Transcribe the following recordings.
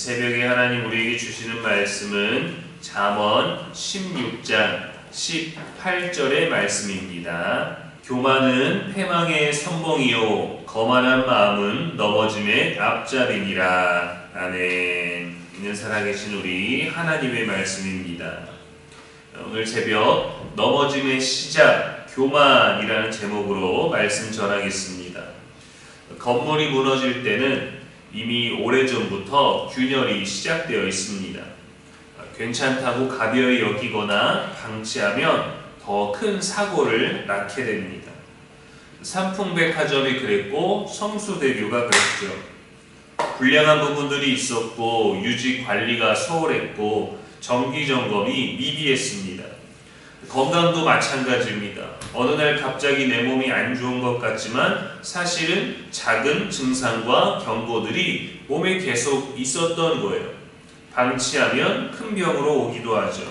새벽에 하나님 우리에게 주시는 말씀은 잠언 16장 18절의 말씀입니다. 교만은 패망의 선봉이요 거만한 마음은 넘어짐의 앞잡이니라. 아멘. 있는 살아계신 우리 하나님의 말씀입니다. 오늘 새벽 넘어짐의 시작 교만이라는 제목으로 말씀 전하겠습니다. 건물이 무너질 때는 이미 오래전부터 균열이 시작되어 있습니다. 괜찮다고 가벼이 여기거나 방치하면 더 큰 사고를 낳게 됩니다. 삼풍백화점이 그랬고 성수대교가 그랬죠. 불량한 부분들이 있었고 유지 관리가 소홀했고 정기점검이 미비했습니다. 건강도 마찬가지입니다. 어느 날 갑자기 내 몸이 안 좋은 것 같지만 사실은 작은 증상과 경고들이 몸에 계속 있었던 거예요. 방치하면 큰 병으로 오기도 하죠.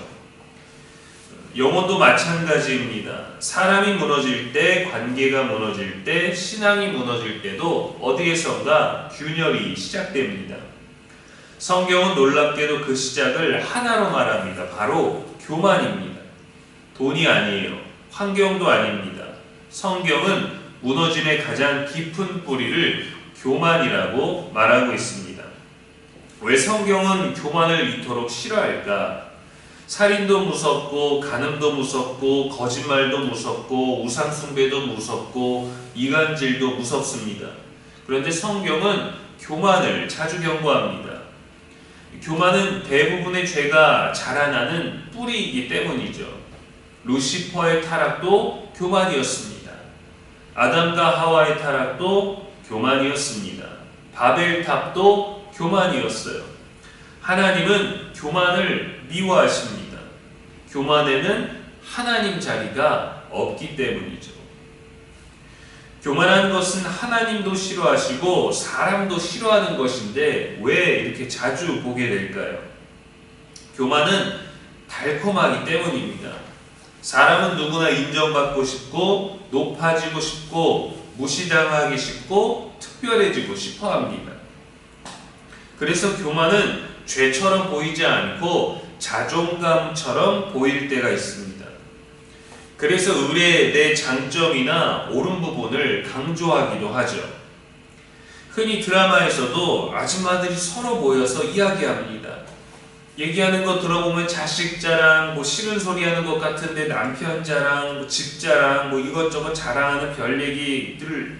영혼도 마찬가지입니다. 사람이 무너질 때, 관계가 무너질 때, 신앙이 무너질 때도 어디에선가 균열이 시작됩니다. 성경은 놀랍게도 그 시작을 하나로 말합니다. 바로 교만입니다. 돈이 아니에요. 환경도 아닙니다. 성경은 무너짐의 가장 깊은 뿌리를 교만이라고 말하고 있습니다. 왜 성경은 교만을 이토록 싫어할까? 살인도 무섭고 간음도 무섭고 거짓말도 무섭고 우상숭배도 무섭고 이간질도 무섭습니다. 그런데 성경은 교만을 자주 경고합니다. 교만은 대부분의 죄가 자라나는 뿌리이기 때문이죠. 루시퍼의 타락도 교만이었습니다. 아담과 하와의 타락도 교만이었습니다. 바벨탑도 교만이었어요. 하나님은 교만을 미워하십니다. 교만에는 하나님 자리가 없기 때문이죠. 교만한 것은 하나님도 싫어하시고 사람도 싫어하는 것인데 왜 이렇게 자주 보게 될까요? 교만은 달콤하기 때문입니다. 사람은 누구나 인정받고 싶고 높아지고 싶고 무시당하기 쉽고 특별해지고 싶어 합니다. 그래서 교만은 죄처럼 보이지 않고 자존감처럼 보일 때가 있습니다. 그래서 의뢰의 내 장점이나 옳은 부분을 강조하기도 하죠. 흔히 드라마에서도 아줌마들이 서로 모여서 이야기합니다. 얘기하는 거 들어보면 자식 자랑, 싫은 소리 하는 것 같은데 남편 자랑, 집 자랑, 이것저것 자랑하는 별 얘기들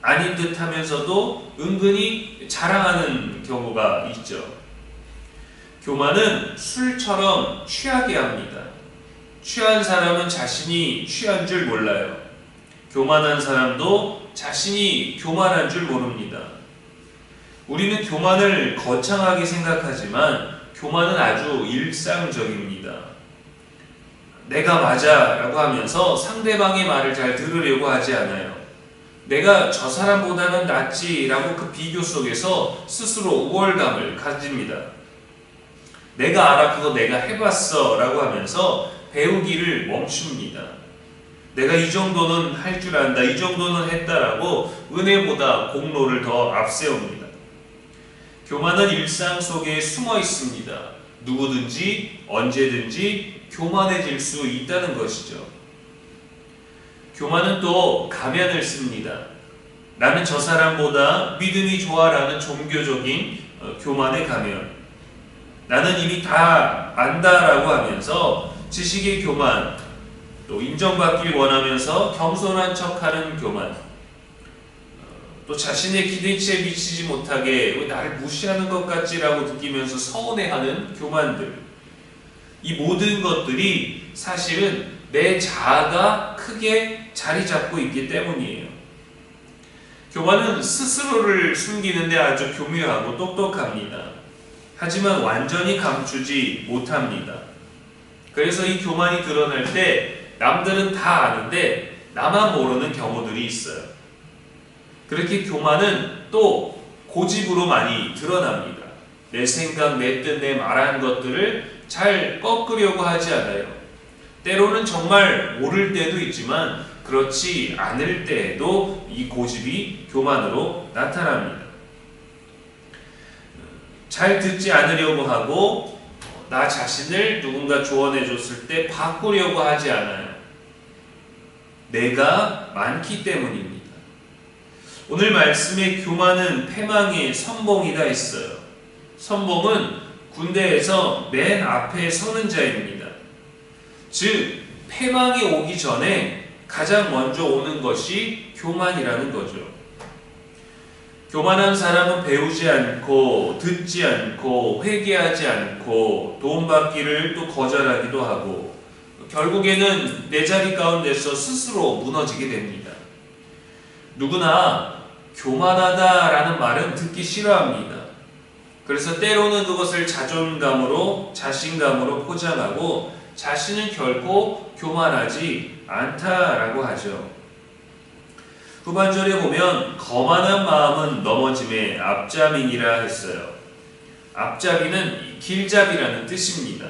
아닌 듯 하면서도 은근히 자랑하는 경우가 있죠. 교만은 술처럼 취하게 합니다. 취한 사람은 자신이 취한 줄 몰라요. 교만한 사람도 자신이 교만한 줄 모릅니다. 우리는 교만을 거창하게 생각하지만 교만은 아주 일상적입니다. 내가 맞아 라고 하면서 상대방의 말을 잘 들으려고 하지 않아요. 내가 저 사람보다는 낫지 라고 그 비교 속에서 스스로 우월감을 가집니다. 내가 알아, 그거 내가 해봤어 라고 하면서 배우기를 멈춥니다. 내가 이 정도는 할 줄 안다, 이 정도는 했다라고 은혜보다 공로를 더 앞세웁니다. 교만은 일상 속에 숨어 있습니다. 누구든지 언제든지 교만해질 수 있다는 것이죠. 교만은 또 가면을 씁니다. 나는 저 사람보다 믿음이 좋아라는 종교적인 교만의 가면. 나는 이미 다 안다라고 하면서 지식의 교만, 또 인정받길 원하면서 겸손한 척하는 교만, 또 자신의 기대치에 미치지 못하게 왜 나를 무시하는 것 같지라고 느끼면서 서운해하는 교만들. 이 모든 것들이 사실은 내 자아가 크게 자리 잡고 있기 때문이에요. 교만은 스스로를 숨기는데 아주 교묘하고 똑똑합니다. 하지만 완전히 감추지 못합니다. 그래서 이 교만이 드러날 때 남들은 다 아는데 나만 모르는 경우들이 있어요. 그렇게 교만은 또 고집으로 많이 드러납니다. 내 생각, 내 뜻, 내 말한 것들을 잘 꺾으려고 하지 않아요. 때로는 정말 옳을 때도 있지만 그렇지 않을 때에도 이 고집이 교만으로 나타납니다. 잘 듣지 않으려고 하고 나 자신을 누군가 조언해 줬을 때 바꾸려고 하지 않아요. 내가 많기 때문입니다. 오늘 말씀의 교만은 패망의 선봉이다 했어요. 선봉은 군대에서 맨 앞에 서는 자입니다. 즉 패망이 오기 전에 가장 먼저 오는 것이 교만이라는 거죠. 교만한 사람은 배우지 않고 듣지 않고 회개하지 않고 도움받기를 또 거절하기도 하고 결국에는 내 자리 가운데서 스스로 무너지게 됩니다. 누구나 교만하다라는 말은 듣기 싫어합니다. 그래서 때로는 그것을 자존감으로 자신감으로 포장하고 자신은 결코 교만하지 않다라고 하죠. 후반절에 보면 거만한 마음은 넘어짐의 앞잡이니라 했어요. 앞잡이는 길잡이라는 뜻입니다.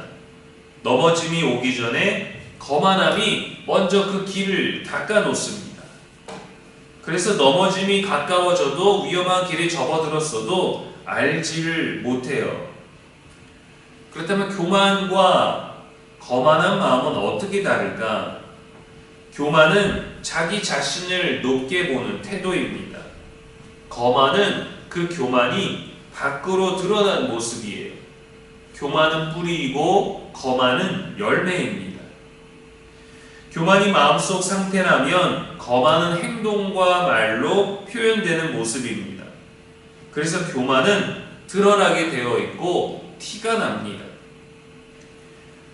넘어짐이 오기 전에 거만함이 먼저 그 길을 닦아 놓습니다. 그래서 넘어짐이 가까워져도 위험한 길에 접어들었어도 알지를 못해요. 그렇다면 교만과 거만한 마음은 어떻게 다를까? 교만은 자기 자신을 높게 보는 태도입니다. 거만은 그 교만이 밖으로 드러난 모습이에요. 교만은 뿌리이고 거만은 열매입니다. 교만이 마음속 상태라면 거만은 행동과 말로 표현되는 모습입니다. 그래서 교만은 드러나게 되어 있고 티가 납니다.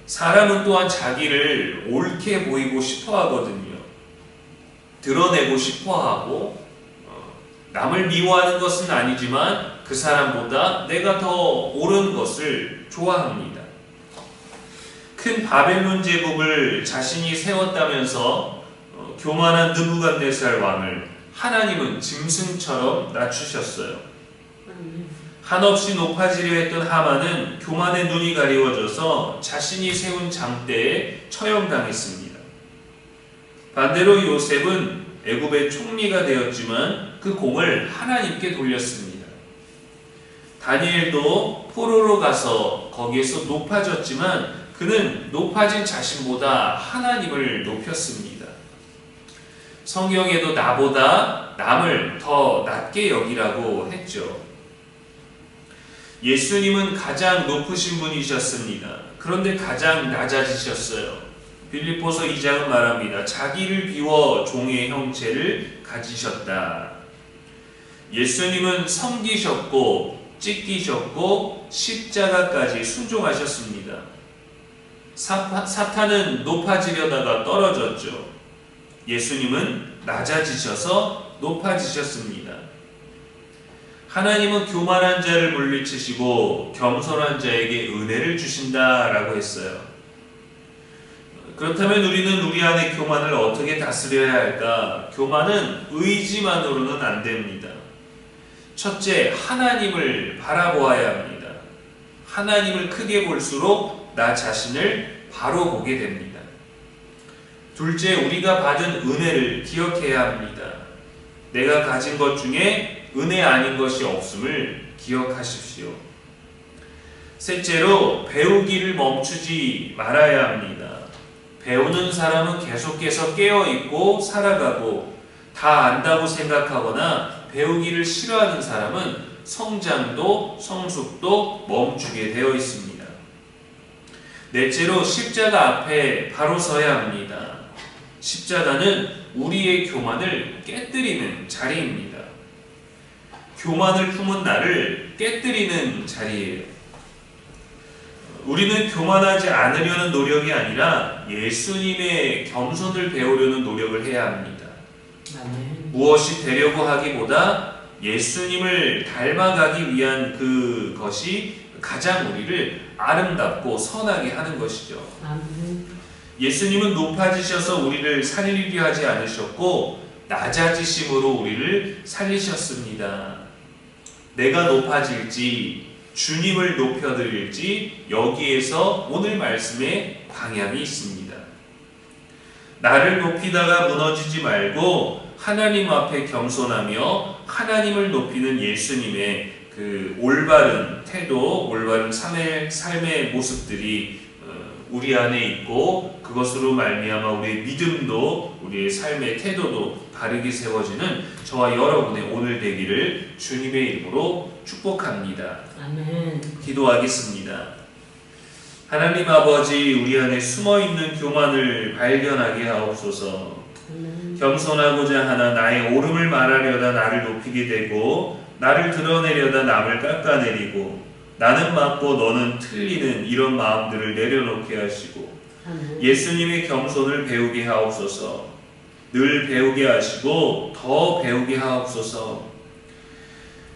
사람은 또한 자기를 옳게 보이고 싶어 하거든요. 드러내고 싶어 하고 남을 미워하는 것은 아니지만 그 사람보다 내가 더 옳은 것을 좋아합니다. 큰 바벨론 제국을 자신이 세웠다면서 교만한 느부갓네살 왕을 하나님은 짐승처럼 낮추셨어요. 한없이 높아지려 했던 하만은 교만의 눈이 가리워져서 자신이 세운 장대에 처형당했습니다. 반대로 요셉은 애굽의 총리가 되었지만 그 공을 하나님께 돌렸습니다. 다니엘도 포로로 가서 거기에서 높아졌지만 그는 높아진 자신보다 하나님을 높였습니다. 성경에도 나보다 남을 더 낮게 여기라고 했죠. 예수님은 가장 높으신 분이셨습니다. 그런데 가장 낮아지셨어요. 빌립보서 2장은 말합니다. 자기를 비워 종의 형체를 가지셨다. 예수님은 섬기셨고 찢기셨고 십자가까지 순종하셨습니다. 사탄은 높아지려다가 떨어졌죠. 예수님은 낮아지셔서 높아지셨습니다. 하나님은 교만한 자를 물리치시고 겸손한 자에게 은혜를 주신다라고 했어요. 그렇다면 우리는 우리 안의 교만을 어떻게 다스려야 할까? 교만은 의지만으로는 안 됩니다. 첫째, 하나님을 바라보아야 합니다. 하나님을 크게 볼수록 나 자신을 바로 보게 됩니다. 둘째, 우리가 받은 은혜를 기억해야 합니다. 내가 가진 것 중에 은혜 아닌 것이 없음을 기억하십시오. 셋째로, 배우기를 멈추지 말아야 합니다. 배우는 사람은 계속해서 깨어있고 살아가고 다 안다고 생각하거나 배우기를 싫어하는 사람은 성장도 성숙도 멈추게 되어 있습니다. 넷째로, 십자가 앞에 바로 서야 합니다. 십자가는 우리의 교만을 깨뜨리는 자리입니다. 교만을 품은 나를 깨뜨리는 자리예요. 우리는 교만하지 않으려는 노력이 아니라 예수님의 겸손을 배우려는 노력을 해야 합니다. 무엇이 되려고 하기보다 예수님을 닮아가기 위한 그것이 가장 우리를 아름답고 선하게 하는 것이죠. 예수님은 높아지셔서 우리를 살리려 하지 않으셨고 낮아지심으로 우리를 살리셨습니다. 내가 높아질지 주님을 높여드릴지 여기에서 오늘 말씀에 방향이 있습니다. 나를 높이다가 무너지지 말고 하나님 앞에 겸손하며 하나님을 높이는 예수님의 그 그 올바른 태도, 올바른 삶의 모습들이 우리 안에 있고 그것으로 말미암아 우리의 믿음도 우리의 삶의 태도도 바르게 세워지는 저와 여러분의 오늘 되기를 주님의 이름으로 축복합니다. 아멘. 기도하겠습니다. 하나님 아버지, 우리 안에 숨어있는 교만을 발견하게 하옵소서. 겸손하고자 하나 나의 옳음을 말하려다 나를 높이게 되고 나를 드러내려다 남을 깎아내리고 나는 맞고 너는 틀리는 이런 마음들을 내려놓게 하시고 예수님의 겸손을 배우게 하옵소서. 늘 배우게 하시고 더 배우게 하옵소서.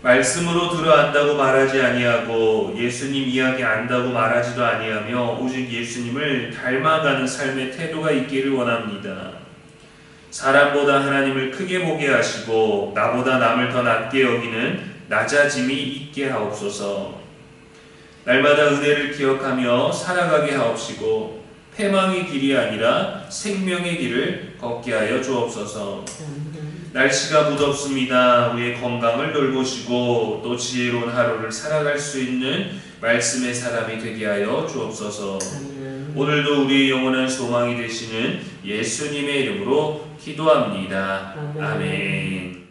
말씀으로 들어 안다고 말하지 아니하고 예수님 이야기 안다고 말하지도 아니하며 오직 예수님을 닮아가는 삶의 태도가 있기를 원합니다. 사람보다 하나님을 크게 보게 하시고 나보다 남을 더 낮게 여기는 낮아짐이 있게 하옵소서. 날마다 은혜를 기억하며 살아가게 하옵시고 패망의 길이 아니라 생명의 길을 걷게 하여 주옵소서. 날씨가 무덥습니다. 우리의 건강을 돌보시고 또 지혜로운 하루를 살아갈 수 있는 말씀의 사람이 되게 하여 주옵소서. 오늘도 우리의 영원한 소망이 되시는 예수님의 이름으로 기도합니다. 아멘.